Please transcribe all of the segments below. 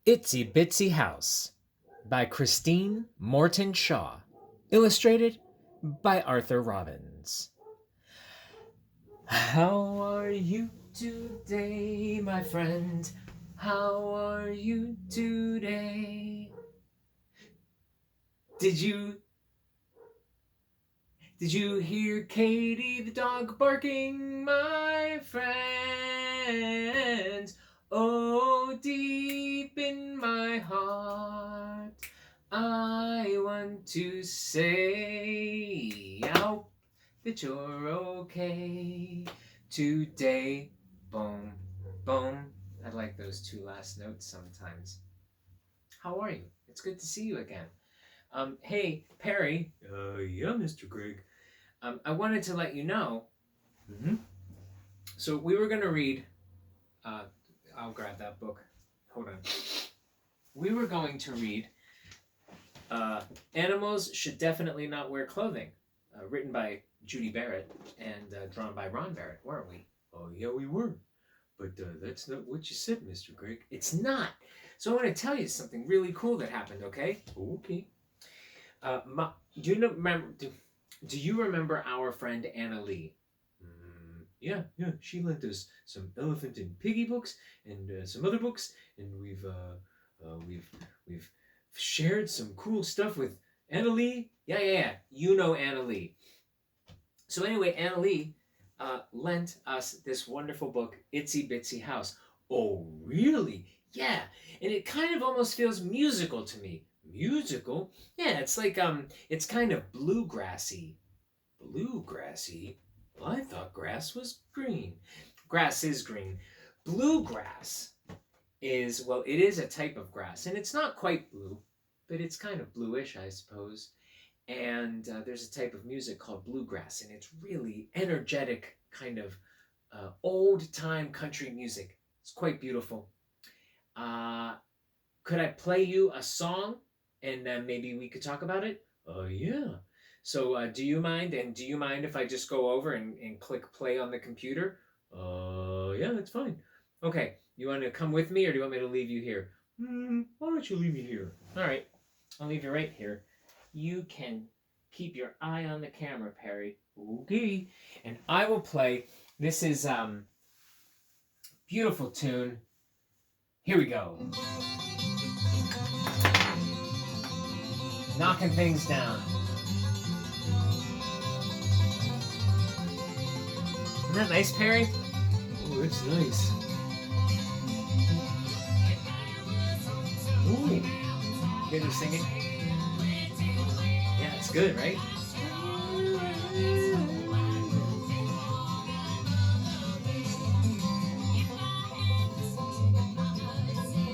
Itsy Bitsy House by Christine Morton-Shaw. Illustrated by Arthur Robbins. How are you today, my friend? How are you today? Did you hear Katie the dog barking, my friend? Oh, deep in my heart, I want to say, ow, that you're okay today. Boom, boom. I like those two last notes sometimes. How are you? It's good to see you again. Hey, Perry. Yeah, Mr. Greg. I wanted to let you know. So we were going to read. I'll grab that book. Hold on. We were going to read Animals Should Definitely Not Wear Clothing, written by Judy Barrett and drawn by Ron Barrett, weren't we? Oh, yeah, we were. But that's not what you said, Mr. Greg. It's not. So I want to tell you something really cool that happened, okay? Okay. Do you remember our friend Anna Lee? Yeah. She lent us some elephant and piggy books and some other books, and we've shared some cool stuff with Anna Lee. Yeah. You know Anna Lee. So anyway, Anna Lee lent us this wonderful book, Itsy Bitsy House. Oh, really? Yeah. And it kind of almost feels musical to me. Musical? Yeah, it's like it's kind of bluegrassy. Bluegrassy? Well, I thought grass was green. Grass is green. Bluegrass is, well, it is a type of grass, and it's not quite blue, but it's kind of bluish, I suppose. And there's a type of music called bluegrass, and it's really energetic, kind of old-time country music. It's quite beautiful. Could I play you a song, and maybe we could talk about it? Oh, yeah. So do you mind? And do you mind if I just go over and click play on the computer? Yeah, that's fine. Okay, you want to come with me, or do you want me to leave you here? Why don't you leave me here? All right, I'll leave you right here. You can keep your eye on the camera, Perry. Okay. And I will play. This is beautiful tune. Here we go. Knocking things down. Isn't that nice, Perry? Oh, it's nice. Ooh. You guys are singing? Yeah, it's good, right?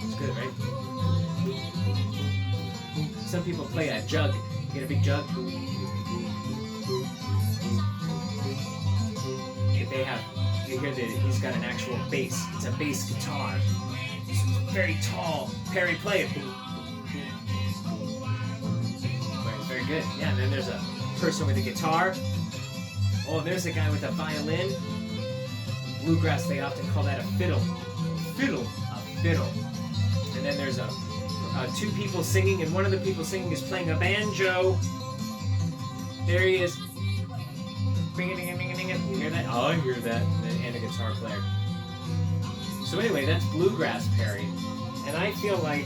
It's good, right? Some people play a jug. You get a big jug. They have, you hear that he's got an actual bass. It's a bass guitar. It's very tall. Perry, play it. Very good. Yeah, and then there's a person with a guitar. Oh, there's a guy with a violin. Bluegrass, they often call that a fiddle. A fiddle. And then there's two people singing, and one of the people singing is playing a banjo. There he is. You hear that? Oh, I hear that. And a guitar player. So anyway, that's bluegrass, Perry. And I feel like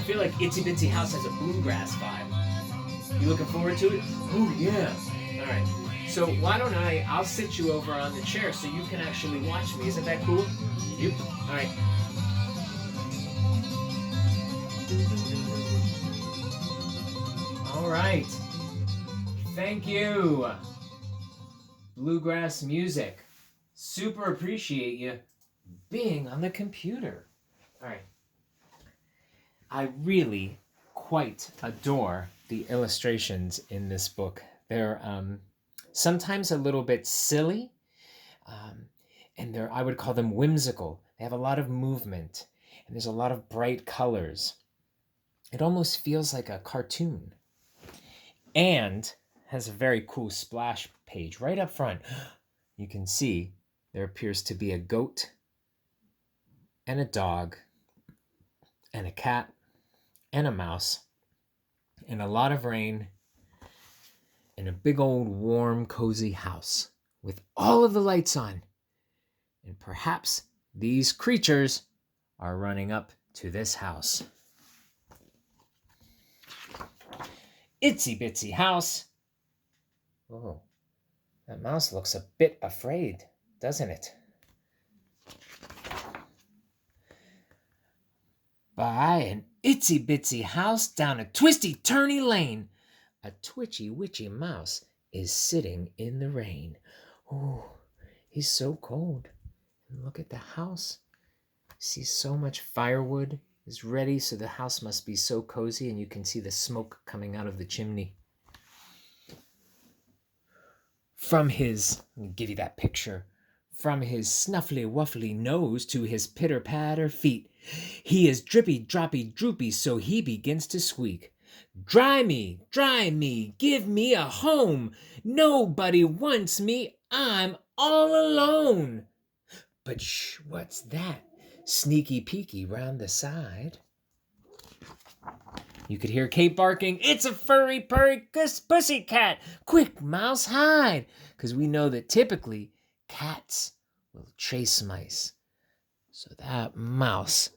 Itsy Bitsy House has a bluegrass vibe. You looking forward to it? Oh yeah. All right. So why don't I'll sit you over on the chair so you can actually watch me. Isn't that cool? Yep. All right. All right. Thank you. Bluegrass music. Super appreciate you being on the computer. All right. I really quite adore the illustrations in this book. They're sometimes a little bit silly, and I would call them whimsical. They have a lot of movement, and there's a lot of bright colors. It almost feels like a cartoon. And has a very cool splash page right up front. You can see there appears to be a goat and a dog and a cat and a mouse and a lot of rain in a big old warm cozy house with all of the lights on. And perhaps these creatures are running up to this house. Itsy Bitsy house. Oh, that mouse looks a bit afraid, doesn't it? By an itsy bitsy house down a twisty turny lane, a twitchy witchy mouse is sitting in the rain. Oh, he's so cold. And look at the house. See, so much firewood is ready, so the house must be so cozy, and you can see the smoke coming out of the chimney. Let me give you that picture. From his snuffly wuffly nose to his pitter patter feet, he is drippy droppy droopy, so he begins to squeak. Dry me, give me a home. Nobody wants me, I'm all alone. But shh, what's that? Sneaky peeky round the side. You could hear Kate barking, it's a furry purry pussy cat. Quick, mouse, hide. Because we know that typically cats will chase mice. So that mouse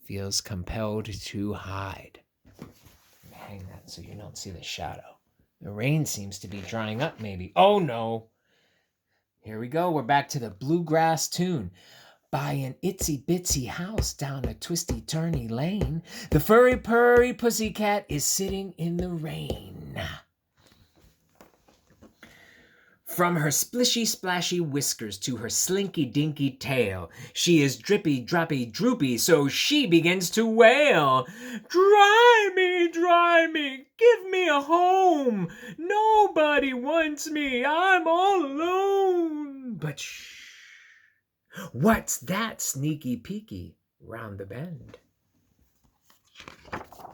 feels compelled to hide. Hang that so you don't see the shadow. The rain seems to be drying up maybe. Oh no. Here we go. We're back to the bluegrass tune. By an itsy bitsy house down a twisty turny lane, the furry purry pussycat is sitting in the rain. From her splishy splashy whiskers to her slinky dinky tail, she is drippy droppy droopy, so she begins to wail. Dry me, give me a home. Nobody wants me, I'm all alone. But shh. What's that sneaky peeky round the bend?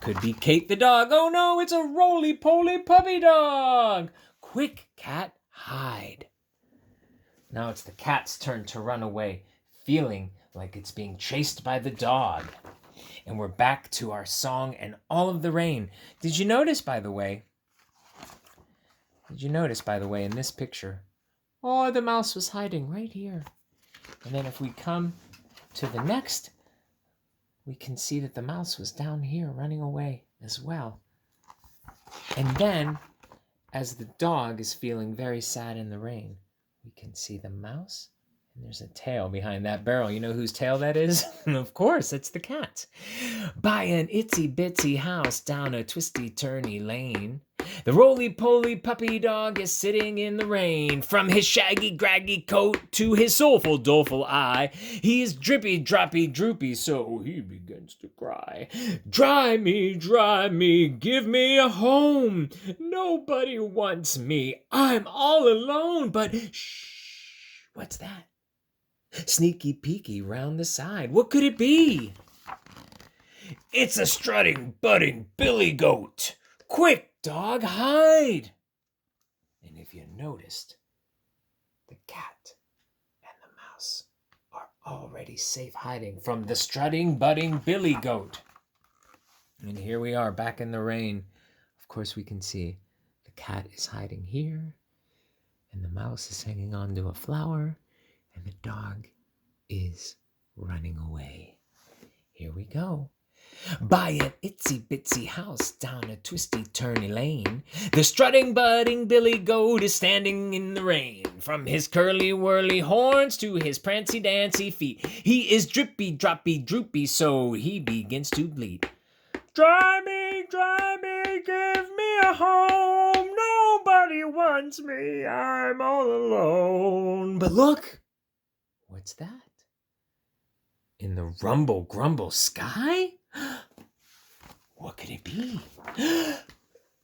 Could be Kate the dog. Oh no, it's a roly-poly puppy dog. Quick, cat, hide. Now it's the cat's turn to run away, feeling like it's being chased by the dog. And we're back to our song and all of the rain. Did you notice, by the way, in this picture, oh, the mouse was hiding right here. And then if we come to the next, we can see that the mouse was down here running away as well. And then, as the dog is feeling very sad in the rain, we can see the mouse, and there's a tail behind that barrel. You know whose tail that is? Of course, it's the cat. By an itsy bitsy house down a twisty turny lane, the roly-poly puppy dog is sitting in the rain. From his shaggy graggy coat to his soulful doleful eye, he is drippy droppy droopy, so he begins to cry. Dry me, give me a home. Nobody wants me, I'm all alone. But shh, what's that? Sneaky peeky round the side. What could it be? It's a strutting, butting billy goat. Quick, dog, hide. And if you noticed, the cat and the mouse are already safe hiding from the strutting, butting billy goat. And here we are back in the rain. Of course, we can see the cat is hiding here, and the mouse is hanging on to a flower, and the dog is running away. Here we go. By an itsy bitsy house down a twisty turny lane, the strutting budding billy goat is standing in the rain. From his curly whirly horns to his prancy dancy feet, he is drippy droppy droopy, so he begins to bleat. Dry me, give me a home. Nobody wants me, I'm all alone. But look, what's that? In the rumble grumble sky? What could it be?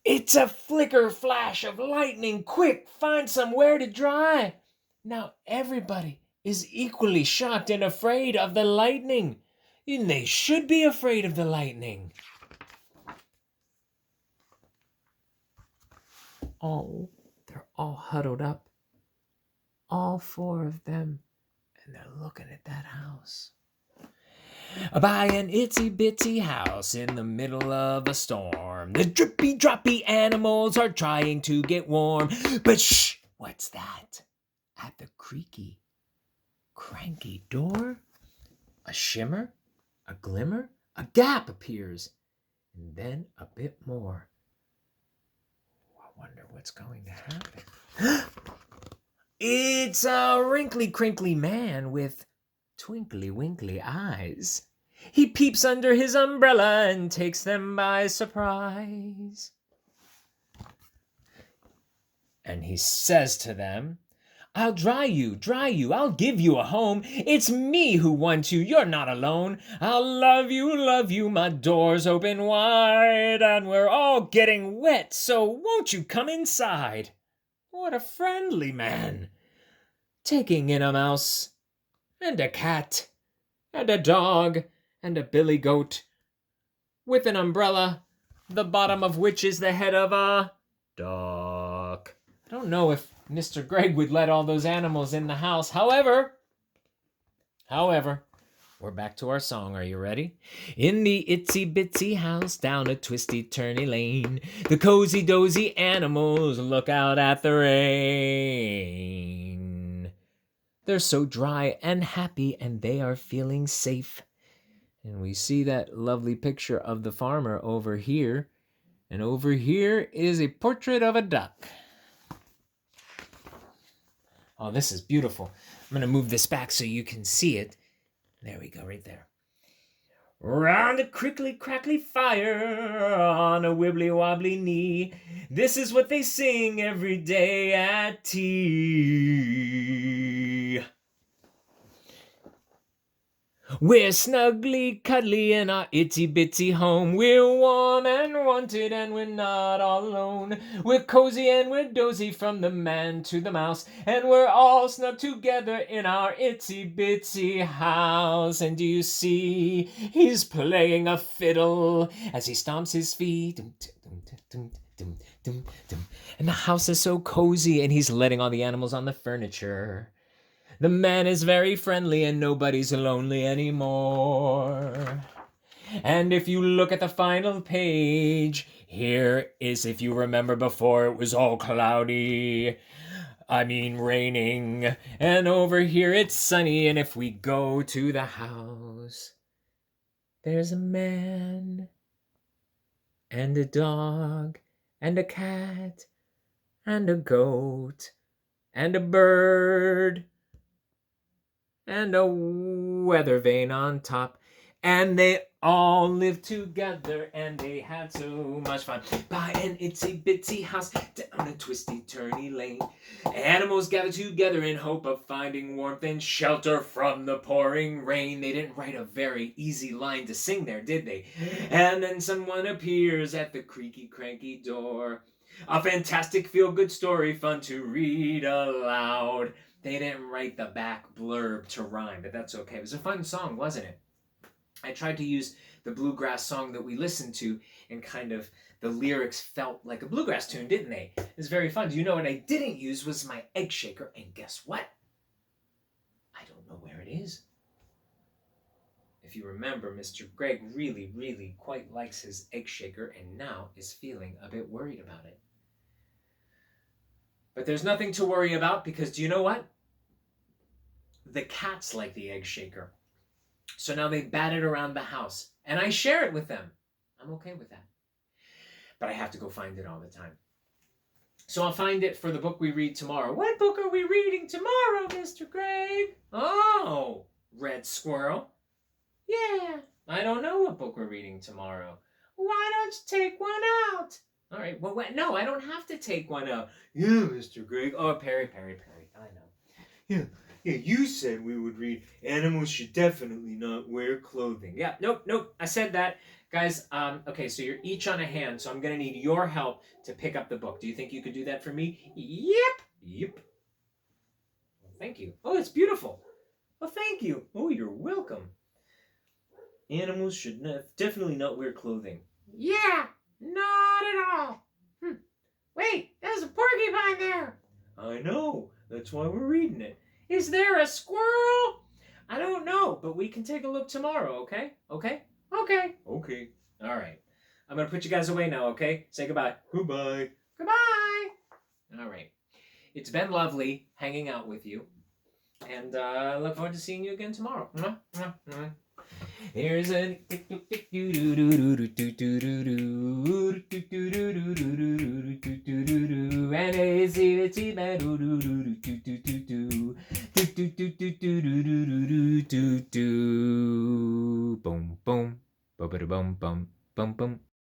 It's a flicker flash of lightning. Quick, find somewhere to dry. Now everybody is equally shocked and afraid of the lightning. And they should be afraid of the lightning. Oh, they're all huddled up. All four of them. And they're looking at that house. By an itsy bitsy house in the middle of a storm. The drippy droppy animals are trying to get warm. But shh, what's that? At the creaky, cranky door, a shimmer, a glimmer, a gap appears, and then a bit more. I wonder what's going to happen. It's a wrinkly, crinkly man with twinkly, winkly eyes. He peeps under his umbrella and takes them by surprise. And he says to them, I'll dry you, I'll give you a home. It's me who wants you, you're not alone. I'll love you, my door's open wide, and we're all getting wet, so won't you come inside? What a friendly man, taking in a mouse, and a cat, and a dog, and a billy goat, with an umbrella, the bottom of which is the head of a duck. I don't know if Mr. Gregg would let all those animals in the house. However, we're back to our song. Are you ready? In the itsy bitsy house down a twisty turny lane, the cozy dozy animals look out at the rain. They're so dry and happy and they are feeling safe. And we see that lovely picture of the farmer over here. And over here is a portrait of a duck. Oh, this is beautiful. I'm going to move this back so you can see it. There we go, right there. Round a crickly crackly fire on a wibbly wobbly knee. This is what they sing every day at tea. We're snugly cuddly in our itsy bitsy home. We're warm and wanted and we're not all alone. We're cozy and we're dozy from the man to the mouse. And we're all snug together in our itsy bitsy house. And do you see he's playing a fiddle as he stomps his feet. And the house is so cozy and he's letting all the animals on the furniture. The man is very friendly and nobody's lonely anymore. And if you look at the final page, here is if you remember before it was all cloudy. Raining. And over here it's sunny. And if we go to the house, there's a man and a dog and a cat and a goat and a bird and a weather vane on top. And they all lived together and they had so much fun. By an itsy bitsy house down a twisty turny lane, animals gathered together in hope of finding warmth and shelter from the pouring rain. They didn't write a very easy line to sing there, did they? And then someone appears at the creaky cranky door. A fantastic feel-good story, fun to read aloud. They didn't write the back blurb to rhyme, but that's okay. It was a fun song, wasn't it? I tried to use the bluegrass song that we listened to, and kind of the lyrics felt like a bluegrass tune, didn't they? It was very fun. Do you know what I didn't use was my egg shaker, and guess what? I don't know where it is. If you remember, Mr. Gregg really, really quite likes his egg shaker, and now is feeling a bit worried about it. But there's nothing to worry about, because do you know what? The cats like the egg shaker. So now they bat it around the house, and I share it with them. I'm okay with that. But I have to go find it all the time. So I'll find it for the book we read tomorrow. What book are we reading tomorrow, Mr. Gregg? Oh, Red Squirrel. Yeah, I don't know what book we're reading tomorrow. Why don't you take one out? All right, well, no, I don't have to take one out. Yeah, Mr. Gregg. Oh, Perry, I know. Yeah, you said we would read Animals Should Definitely Not Wear Clothing. Yeah, nope, I said that. Guys, okay, so you're each on a hand, so I'm going to need your help to pick up the book. Do you think you could do that for me? Yep. Well, thank you. Oh, it's beautiful. Well, thank you. Oh, you're welcome. Animals should definitely not wear clothing. Yeah, not at all. Wait, there's a porcupine there. I know. That's why we're reading it. Is there a squirrel? I don't know, but we can take a look tomorrow, okay? Okay? Okay. Okay. All right. I'm going to put you guys away now, okay? Say goodbye. Goodbye. Goodbye. All right. It's been lovely hanging out with you. And I look forward to seeing you again tomorrow. Here's an and Itsy Bitsy boom boom boom boom.